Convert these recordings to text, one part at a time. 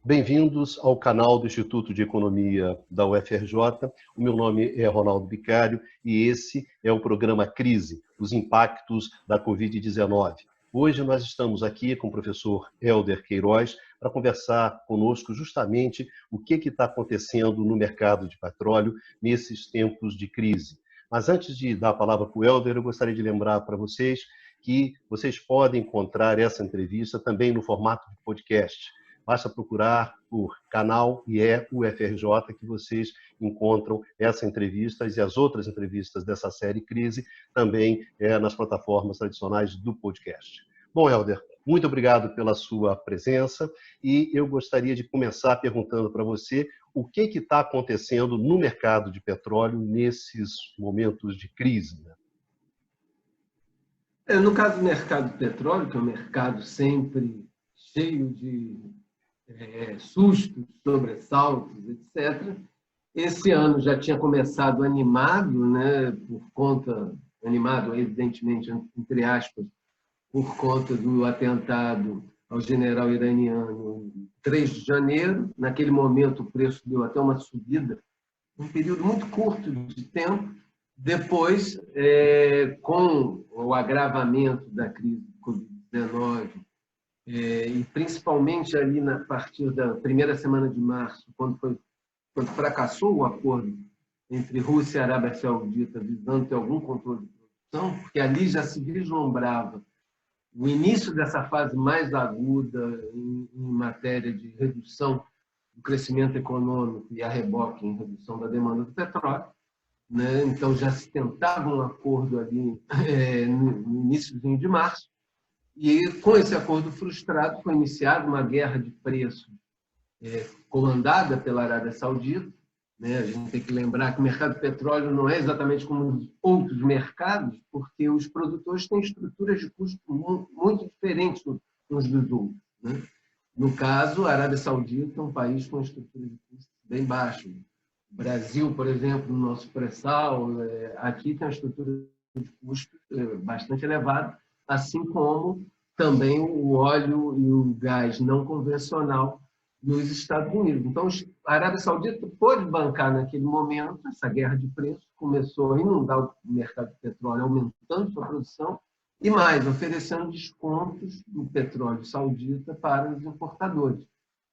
Bem-vindos ao canal do Instituto de Economia da UFRJ. O meu nome é Ronaldo Bicário e esse é o programa Crise, os impactos da Covid-19. Hoje nós estamos aqui com o professor Hélder Queiroz para conversar conosco justamente o que está acontecendo no mercado de petróleo nesses tempos de crise. Mas antes de dar a palavra para o Hélder, eu gostaria de lembrar para vocês que vocês podem encontrar essa entrevista também no formato de podcast. Basta procurar por canal IE UFRJ que vocês encontram essa entrevista e as outras entrevistas dessa série Crise também nas plataformas tradicionais do podcast. Bom, Hélder, muito obrigado pela sua presença e eu gostaria de começar perguntando para você o que está acontecendo no mercado de petróleo nesses momentos de crise, né? No caso do mercado de petróleo, que é um mercado sempre cheio de sustos, sobressaltos, etc. Esse ano já tinha começado animado, né, animado, evidentemente, entre aspas, por conta do atentado ao general iraniano, 3 de janeiro. Naquele momento, o preço deu até uma subida, um período muito curto de tempo. Depois, com o agravamento da crise do Covid-19, e principalmente ali a partir da primeira semana de março, quando fracassou o acordo entre Rússia e Arábia Saudita visando ter algum controle de produção, porque ali já se vislumbrava o início dessa fase mais aguda em matéria de redução do crescimento econômico e a reboque em redução da demanda do petróleo, né? Então já se tentava um acordo ali no iníciozinho de março. E, com esse acordo frustrado, foi iniciada uma guerra de preços comandada pela Arábia Saudita, né? A gente tem que lembrar que o mercado de petróleo não é exatamente como os outros mercados, porque os produtores têm estruturas de custo muito diferentes uns dos outros, né? No caso, a Arábia Saudita é um país com estrutura de custo bem baixa. O Brasil, por exemplo, no nosso pré-sal, aqui tem uma estrutura de custo bastante elevada, assim como também o óleo e o gás não convencional nos Estados Unidos. Então, a Arábia Saudita pôde bancar naquele momento essa guerra de preços, começou a inundar o mercado de petróleo, aumentando sua produção, e mais, oferecendo descontos do petróleo saudita para os importadores.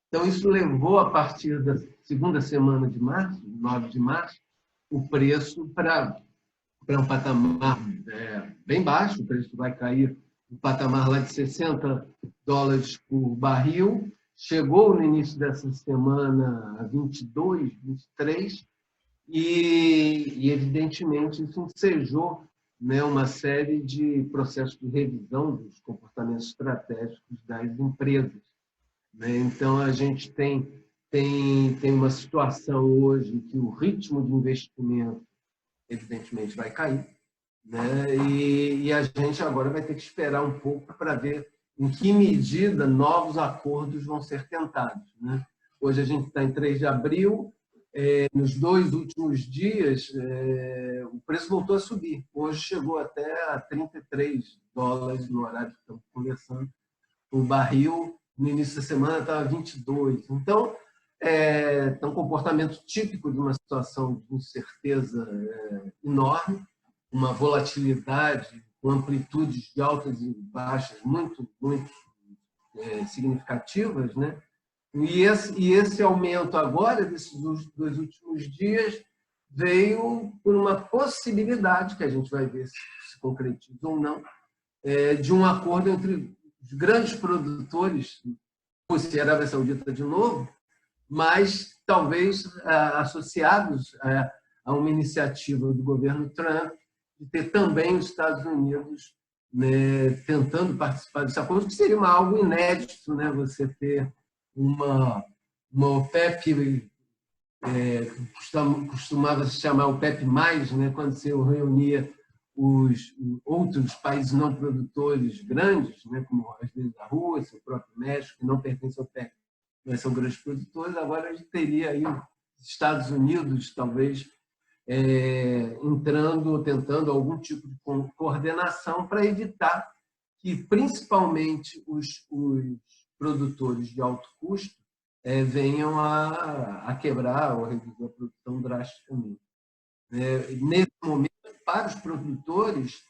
Então, isso levou, a partir da segunda semana de março, 9 de março, o preço para um patamar bem baixo. O preço vai cair no patamar lá de $60 por barril. Chegou no início dessa semana a 22, 23, e evidentemente, isso ensejou, né, uma série de processos de revisão dos comportamentos estratégicos das empresas, né? Então, a gente tem uma situação hoje que o ritmo de investimento, evidentemente, vai cair, né? E a gente agora vai ter que esperar um pouco para ver em que medida novos acordos vão ser tentados, né? Hoje a gente está em 3 de abril, nos 2 últimos dias o preço voltou a subir. Hoje chegou até a $33 no horário que estamos conversando. O barril, no início da semana, estava 22. Então, é um comportamento típico de uma situação de incerteza enorme, uma volatilidade com amplitudes de altas e baixas muito, muito significativas, né? E esse aumento agora, desses 2 últimos dias, veio por uma possibilidade, que a gente vai ver se concretiza ou não, de um acordo entre os grandes produtores, Rússia e Arábia Saudita de novo, mas talvez associados a uma iniciativa do governo Trump de ter também os Estados Unidos, né, tentando participar desse acordo, que seria algo inédito, né? Você ter uma OPEP, costumava se chamar OPEP+, né? Quando se reunia os outros países não produtores grandes, né? Como às vezes a Rússia, o próprio México, que não pertencem ao OPEP, mas são grandes produtores. Agora a gente teria aí os Estados Unidos, talvez, entrando, tentando algum tipo de coordenação para evitar que, principalmente, os produtores de alto custo venham a quebrar ou reduzir a produção drasticamente. Nesse momento, para os produtores,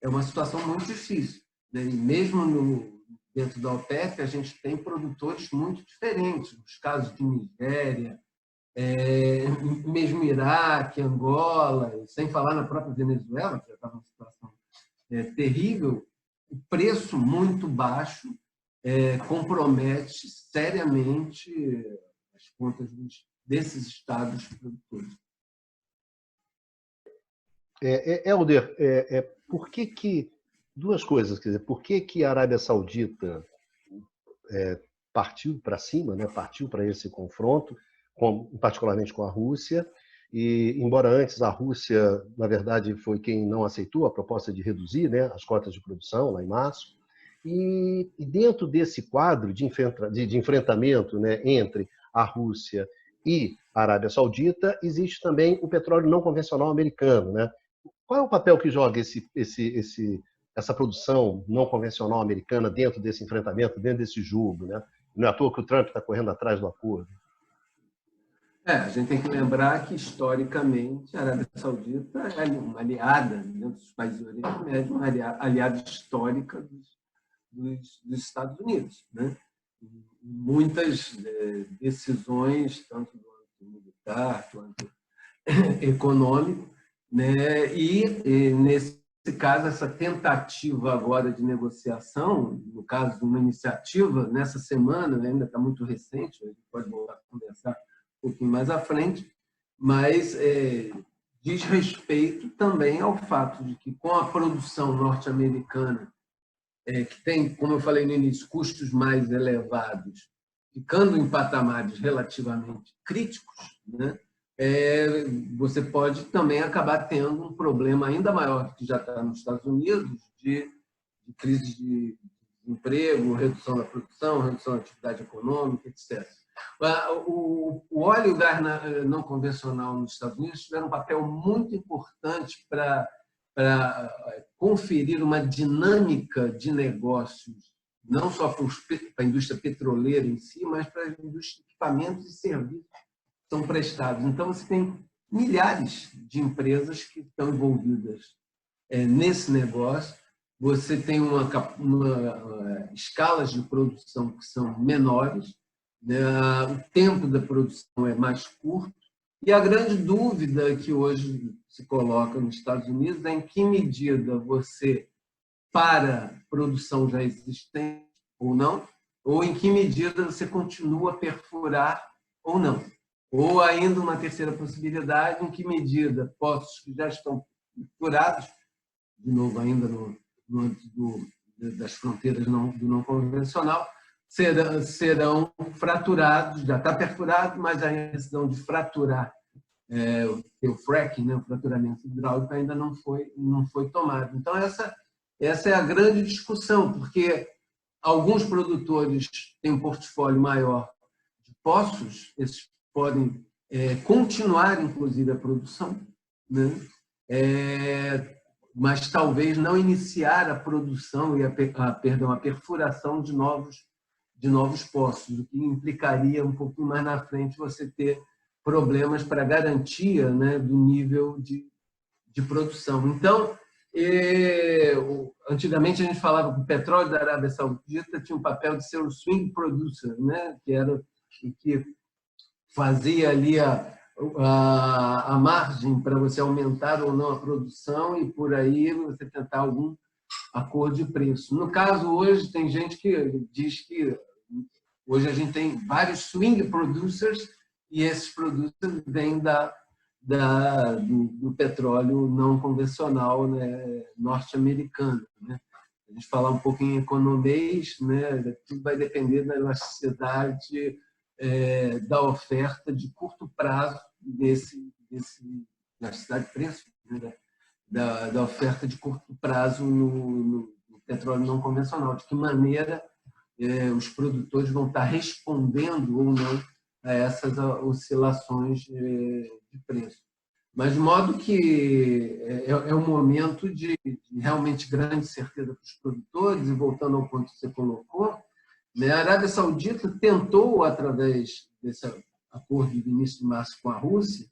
é uma situação muito difícil. E mesmo dentro da OPEP, a gente tem produtores muito diferentes. Nos casos de Nigéria, mesmo Iraque, Angola, sem falar na própria Venezuela, que já estava numa situação terrível, o preço muito baixo compromete seriamente as contas desses estados produtores. Helder, por que duas coisas, quer dizer, por que a Arábia Saudita partiu para cima, né, partiu para esse confronto, particularmente com a Rússia, e embora antes a Rússia, na verdade, foi quem não aceitou a proposta de reduzir, né, as cotas de produção lá em março, e dentro desse quadro de enfrentamento, né, entre a Rússia e a Arábia Saudita, existe também o petróleo não convencional americano, né? Qual é o papel que joga essa produção não convencional americana dentro desse enfrentamento, dentro desse jogo, né? Não é à toa que o Trump está correndo atrás do acordo. A gente tem que lembrar que, historicamente, a Arábia Saudita é uma aliada, dentro dos países do Oriente Médio, uma aliada histórica dos Estados Unidos, né? Muitas decisões, tanto do âmbito militar quanto econômico, né? E nesse caso, essa tentativa agora de negociação, no caso de uma iniciativa, nessa semana, né, ainda está muito recente, a gente pode voltar a conversar um pouquinho mais à frente, mas diz respeito também ao fato de que, com a produção norte-americana, que tem, como eu falei no início, custos mais elevados, ficando em patamares relativamente críticos, né, você pode também acabar tendo um problema ainda maior que já está nos Estados Unidos, de crise de emprego, redução da produção, redução da atividade econômica, etc. O óleo e o gás não convencional nos Estados Unidos tiveram um papel muito importante para conferir uma dinâmica de negócios, não só para a indústria petroleira em si, mas para a indústria de equipamentos e serviços que são prestados. Então, você tem milhares de empresas que estão envolvidas nesse negócio. Você tem escalas de produção que são menores, né? O tempo da produção é mais curto, e a grande dúvida que hoje se coloca nos Estados Unidos é em que medida você para produção já existente ou não, ou em que medida você continua a perfurar ou não. Ou ainda uma terceira possibilidade, em que medida poços que já estão perfurados, de novo ainda no âmbito das fronteiras do não convencional, serão fraturados, já está perfurado, mas a decisão de fraturar o fracking, né, o fraturamento hidráulico, ainda não foi tomado. Então, essa é a grande discussão, porque alguns produtores têm um portfólio maior de poços, esses podem continuar, inclusive, a produção, né? Mas talvez não iniciar a produção e a perfuração de novos poços, o que implicaria um pouquinho mais na frente você ter problemas para garantia, né, do nível de produção. Então, antigamente a gente falava que o petróleo da Arábia Saudita tinha um papel de ser o swing producer, né, que fazia ali a margem para você aumentar ou não a produção e por aí você tentar algum acordo de preço. No caso, hoje, tem gente que diz que hoje a gente tem vários swing producers e esses producers vêm do petróleo não convencional, né, norte-americano, né? A gente falar um pouco em economês, né, tudo vai depender da elasticidade da oferta de curto prazo desse elasticidade de preço, né, da oferta de curto prazo no petróleo não convencional. De que maneira os produtores vão estar respondendo ou não a essas oscilações de preço. Mas de modo que é um momento de realmente grande certeza para os produtores, e voltando ao ponto que você colocou, A Arábia Saudita tentou, através desse acordo de início de março com a Rússia,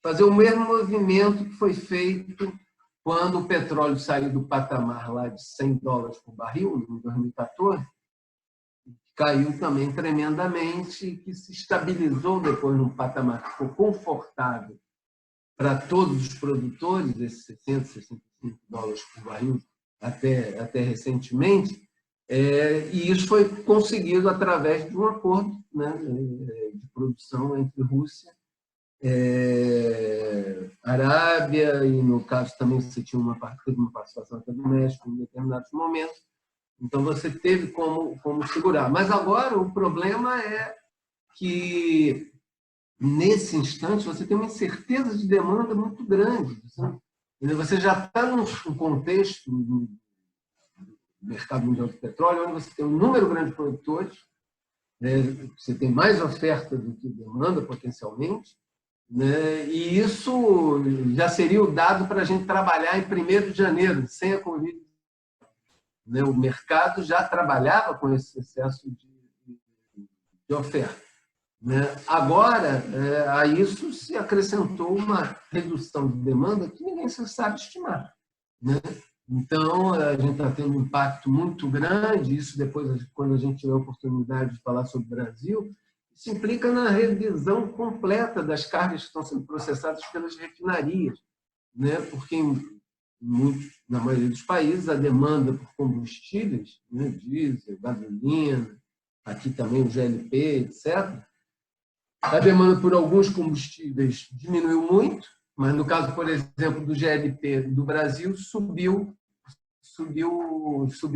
fazer o mesmo movimento que foi feito quando o petróleo saiu do patamar lá de $100 por barril, em 2014, caiu também tremendamente, que se estabilizou depois num patamar que ficou confortável para todos os produtores, esses $60, $65 por barril, até recentemente, e isso foi conseguido através de um acordo, né, de produção entre Rússia, Arábia, e no caso também você tinha uma participação até do México em determinados momentos. Então você teve como segurar. Mas agora o problema é que, nesse instante, você tem uma incerteza de demanda muito grande. Você já está num contexto do mercado mundial de petróleo, onde você tem um número grande de produtores, você tem mais oferta do que demanda, potencialmente, e isso já seria o dado para a gente trabalhar em 1º de janeiro, sem a Covid. O mercado já trabalhava com esse excesso de oferta. Agora, a isso se acrescentou uma redução de demanda que ninguém sabe estimar. Então, a gente está tendo um impacto muito grande, isso depois, quando a gente tiver a oportunidade de falar sobre o Brasil, isso implica na revisão completa das cargas que estão sendo processadas pelas refinarias, porque na maioria dos países a demanda por combustíveis, diesel, gasolina, aqui também o GLP, etc., a demanda por alguns combustíveis diminuiu muito, mas no caso, por exemplo, do GLP do Brasil, subiu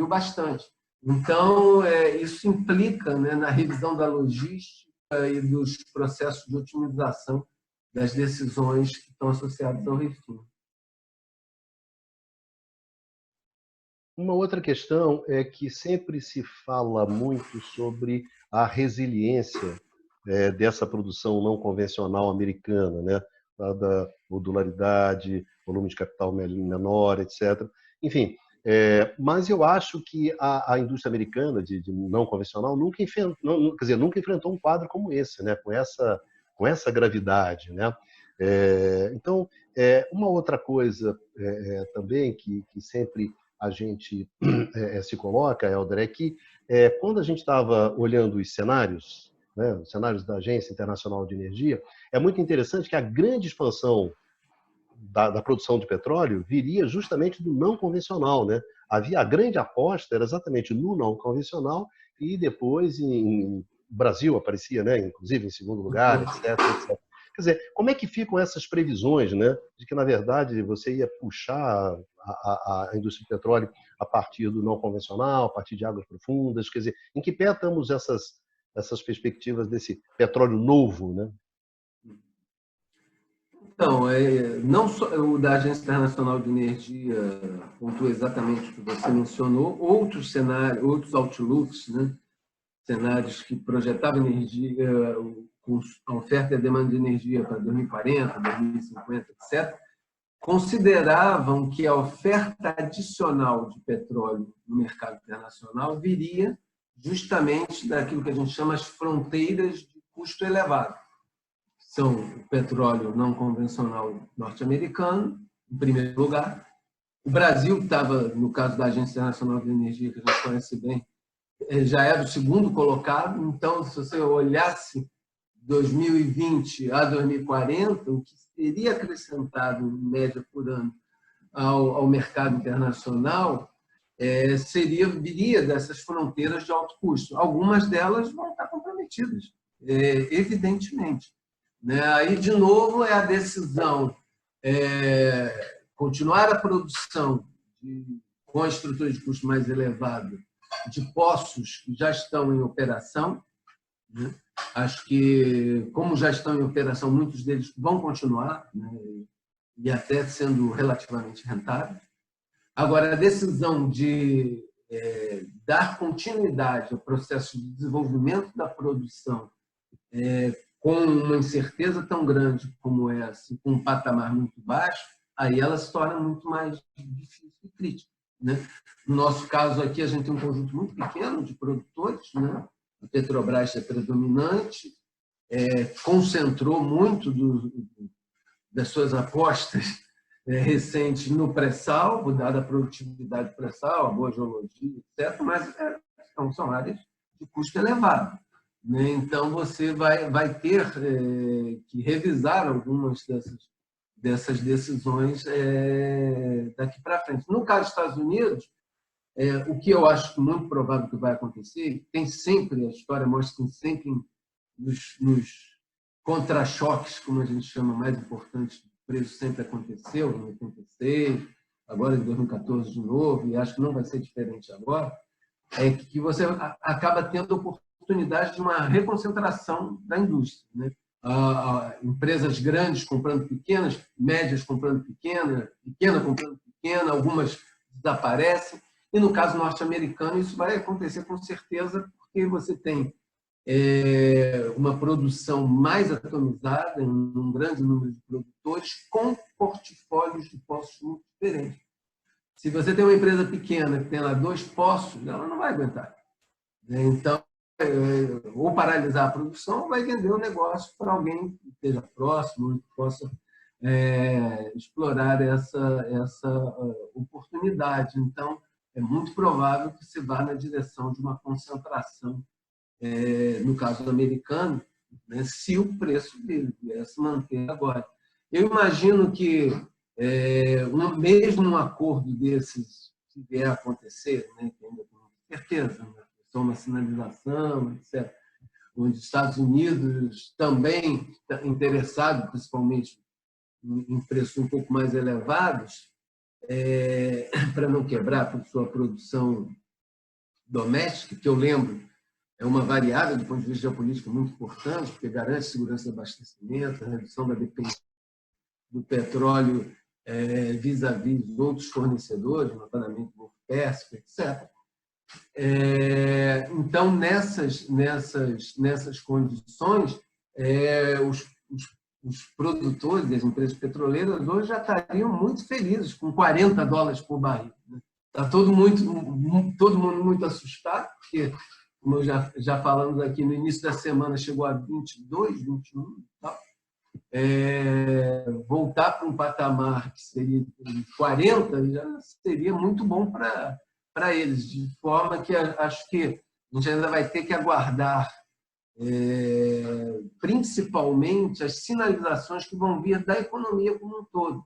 bastante. Então, isso implica, na revisão da logística e dos processos de otimização das decisões que estão associadas ao refino. Uma outra questão é que sempre se fala muito sobre a resiliência dessa produção não convencional americana, né? Da modularidade, volume de capital menor, etc. Enfim, mas eu acho que a indústria americana de não convencional nunca enfrentou um quadro como esse, né? Com essa gravidade, né? Então, uma outra coisa também que sempre a gente se coloca, Helder, é que quando a gente estava olhando os cenários, né, os cenários da Agência Internacional de Energia, é muito interessante que a grande expansão da produção de petróleo viria justamente do não convencional, né? A grande aposta era exatamente no não convencional e depois em Brasil aparecia, né, inclusive em segundo lugar, etc, etc. Quer dizer, como é que ficam essas previsões, né, de que, na verdade, você ia puxar a indústria de petróleo a partir do não convencional, a partir de águas profundas? Quer dizer, em que pé estamos essas perspectivas desse petróleo novo, né? Então, não só o da Agência Internacional de Energia pontua exatamente o que você mencionou, outros cenários, outros outlooks, né? Cenários que projetavam energia, com a oferta e a demanda de energia para 2040, 2050, etc., consideravam que a oferta adicional de petróleo no mercado internacional viria justamente daquilo que a gente chama as fronteiras de custo elevado. São o petróleo não convencional norte-americano, em primeiro lugar. O Brasil estava, no caso da Agência Internacional de Energia, que a gente conhece bem, já era o segundo colocado. Então, se você olhasse 2020 a 2040, o que seria acrescentado, em média por ano, ao mercado internacional viria dessas fronteiras de alto custo. Algumas delas vão estar comprometidas, evidentemente. Aí, de novo, é a decisão continuar a produção com a estrutura de custo mais elevada de poços que já estão em operação. Acho que, como já estão em operação, muitos deles vão continuar, e até sendo relativamente rentáveis. Agora, a decisão de dar continuidade ao processo de desenvolvimento da produção com uma incerteza tão grande como essa, com um patamar muito baixo, aí ela se torna muito mais difícil e crítica. né? No nosso caso aqui, a gente tem um conjunto muito pequeno de produtores, né? A Petrobras é predominante, concentrou muito das suas apostas recentes no pré-sal, dada a produtividade do pré-sal, a boa geologia, etc., mas são áreas de custo elevado, né? Então, você vai ter que revisar algumas dessas decisões daqui para frente. No caso dos Estados Unidos, o que eu acho muito provável que vai acontecer, tem sempre, a história mostra que tem sempre nos contra-choques, como a gente chama, mais importantes, o preço sempre aconteceu, em 86, agora em 2014 de novo, e acho que não vai ser diferente agora, é que você acaba tendo a oportunidade de uma reconcentração da indústria, né? Empresas grandes comprando pequenas, médias comprando pequena comprando pequena, algumas desaparecem, e no caso norte-americano isso vai acontecer com certeza, porque você tem uma produção mais atomizada, em um grande número de produtores, com portfólios de poços muito diferentes. Se você tem uma empresa pequena que tem lá 2 poços, ela não vai aguentar. Então, ou paralisar a produção, ou vai vender o negócio para alguém que esteja próximo, que possa explorar essa oportunidade. Então, é muito provável que se vá na direção de uma concentração, no caso americano, né, se o preço dele se manter agora. Eu imagino que, mesmo um acordo desses, se vier a acontecer, né, que ainda com certeza, né, só uma sinalização, etc., onde os Estados Unidos também está interessado, principalmente em preços um pouco mais elevados, para não quebrar por sua produção doméstica, que eu lembro, é uma variável do ponto de vista geopolítico muito importante, porque garante segurança de abastecimento, a redução da dependência do petróleo vis-à-vis outros fornecedores, notadamente o Pérsico, etc. Então, nessas condições, os produtores e as empresas petroleiras hoje já estariam muito felizes com $40 por barril. Está todo mundo muito assustado, porque, como já falamos aqui no início da semana, chegou a 22, 21 e tal. Voltar para um patamar que seria 40 já seria muito bom para eles, de forma que acho que a gente ainda vai ter que aguardar principalmente as sinalizações que vão vir da economia como um todo,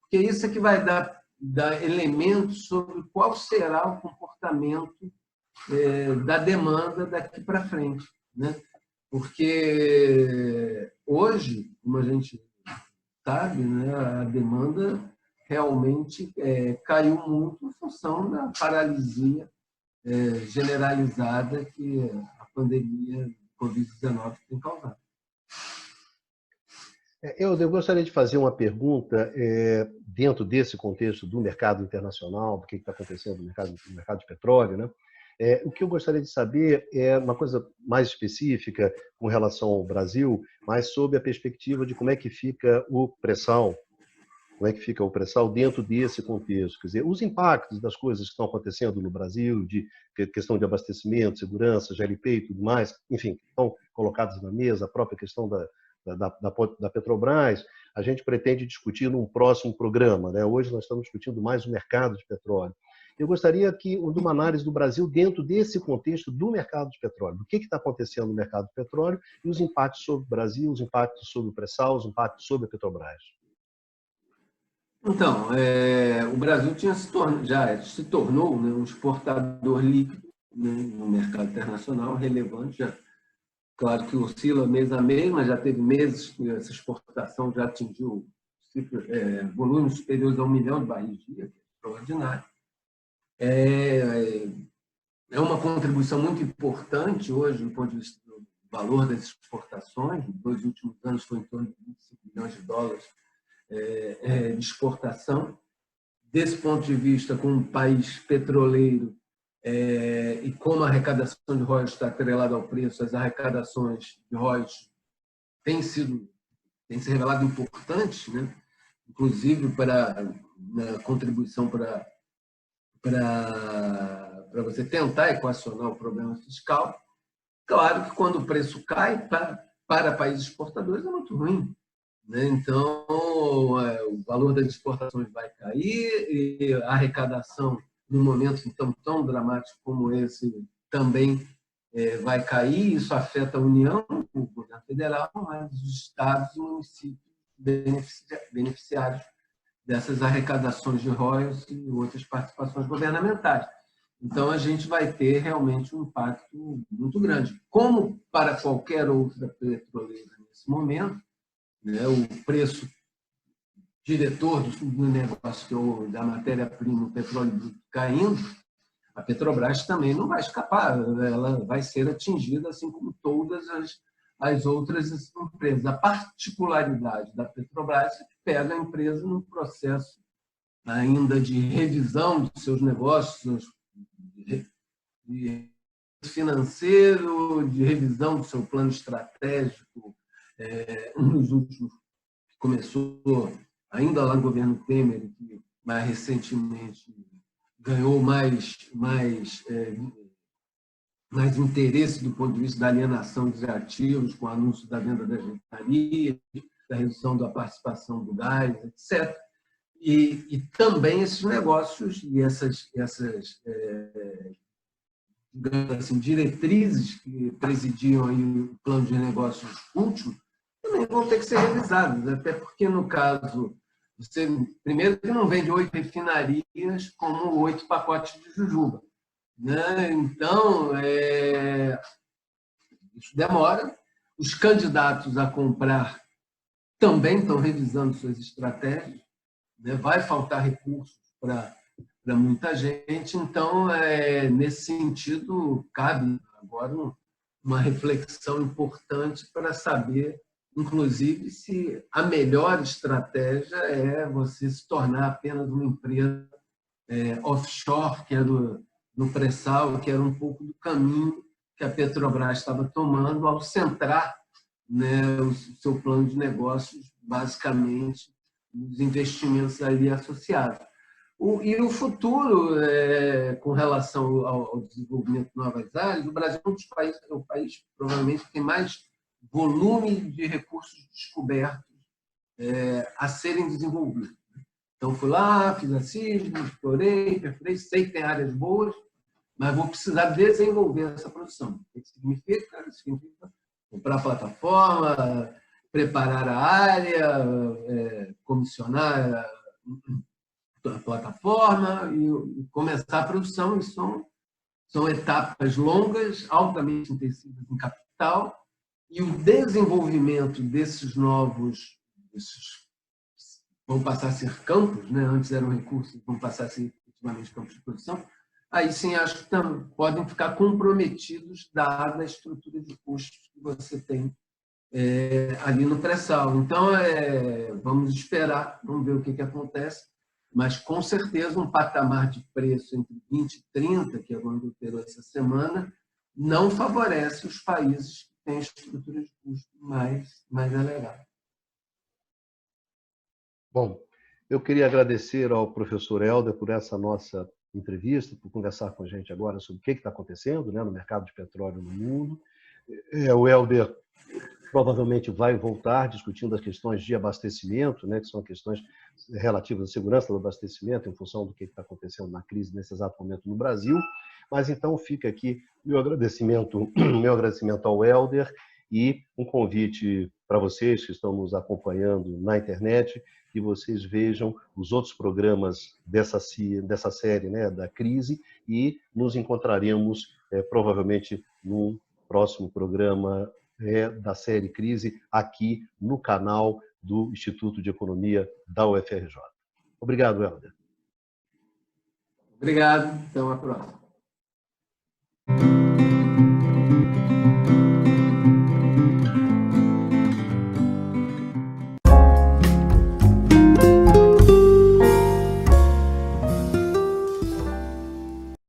porque isso é que vai dar elementos sobre qual será o comportamento da demanda daqui para frente, né? Porque hoje, como a gente sabe, né, a demanda realmente caiu muito em função da paralisia generalizada que a pandemia Covid-19 tem causado. Eu gostaria de fazer uma pergunta dentro desse contexto do mercado internacional, do que está acontecendo no mercado de petróleo, né? O que eu gostaria de saber é uma coisa mais específica com relação ao Brasil, mas sob a perspectiva de como é que fica o pré-sal, dentro desse contexto. Quer dizer, os impactos das coisas que estão acontecendo no Brasil, de questão de abastecimento, segurança, GLP e tudo mais, enfim, estão colocados na mesa, a própria questão da Petrobras, a gente pretende discutir num próximo programa, né? Hoje nós estamos discutindo mais o mercado de petróleo. Eu gostaria de uma análise do Brasil dentro desse contexto do mercado de petróleo. O que está acontecendo no mercado de petróleo e os impactos sobre o Brasil, os impactos sobre o pré-sal, os impactos sobre a Petrobras. Então, o Brasil já se tornou, né, um exportador líquido, né, no mercado internacional relevante. Já, claro que oscila mês a mês, mas já teve meses que essa exportação já atingiu volumes superiores a 1 milhão de barris dia, que é extraordinário. É uma contribuição muito importante hoje do ponto de vista do valor das exportações. Nos 2 últimos anos foi em torno de 25 bilhões de dólares de exportação. Desse ponto de vista, como um país petroleiro e como a arrecadação de royalties está atrelada ao preço, as arrecadações de royalties têm se revelado importantes, né? Inclusive na contribuição para para você tentar equacionar o problema fiscal. Claro que quando o preço cai, para países exportadores é muito ruim, né? Então, o valor das exportações vai cair e a arrecadação, num momento tão dramático como esse, também vai cair. Isso afeta a União, o governo federal, mas os estados e municípios beneficiários dessas arrecadações de royalties e outras participações governamentais. Então, a gente vai ter realmente um impacto muito grande. Como para qualquer outra petroleira nesse momento, né, o preço diretor do negócio da matéria-prima, o petróleo bruto caindo, a Petrobras também não vai escapar, ela vai ser atingida, assim como todas as outras empresas. A particularidade da Petrobras é que pega a empresa num processo ainda de revisão dos seus negócios, de financeiro, de revisão do seu plano estratégico. Um dos últimos que começou ainda lá no governo Temer, que mais recentemente ganhou mais interesse do ponto de vista da alienação dos ativos, com o anúncio da venda da refinaria, da redução da participação do gás, etc. E também esses negócios e essas assim, diretrizes que presidiam aí o plano de negócios último também vão ter que ser revisadas, até porque, no caso, você, primeiro, que não vende 8 refinarias como 8 pacotes de jujuba, né? Então, isso demora. Os candidatos a comprar também estão revisando suas estratégias, né? Vai faltar recursos para muita gente. Então, nesse sentido, cabe agora uma reflexão importante para saber, inclusive, se a melhor estratégia é você se tornar apenas uma empresa offshore, que era no pré-sal, que era um pouco do caminho que a Petrobras estava tomando ao centrar, né, o seu plano de negócios, basicamente, nos investimentos ali associados. E o futuro, com relação ao desenvolvimento de novas áreas, o Brasil é o país provavelmente que tem mais volume de recursos descobertos a serem desenvolvidos. Então, fui lá, fiz a CISB, explorei, perfurei, sei que tem áreas boas, mas vou precisar desenvolver essa produção. O que significa? Significa comprar plataforma, preparar a área, comissionar a plataforma e começar a produção. E são etapas longas, altamente intensivas em capital, e o desenvolvimento desses novos, vão passar a ser campos, né? Antes eram recursos, vão passar a ser efetivamente campos de produção, aí sim acho que podem ficar comprometidos dada a estrutura de custos que você tem ali no pré-sal. Então, vamos esperar, vamos ver o que acontece, mas com certeza um patamar de preço entre 20 e 30, que é quando operou essa semana, não favorece os países que têm estrutura de custo mais elevada. Bom, eu queria agradecer ao professor Helder por essa nossa entrevista, por conversar com a gente agora sobre o que está acontecendo, né, no mercado de petróleo no mundo. O Helder provavelmente vai voltar discutindo as questões de abastecimento, né, que são questões relativas à segurança do abastecimento em função do que está acontecendo na crise nesse exato momento no Brasil. Mas então fica aqui meu agradecimento ao Helder e um convite para vocês que estão nos acompanhando na internet, que vocês vejam os outros programas dessa série, né, da crise, e nos encontraremos provavelmente num próximo programa da série Crise, aqui no canal do Instituto de Economia da UFRJ. Obrigado, Helder. Obrigado. Até uma próxima.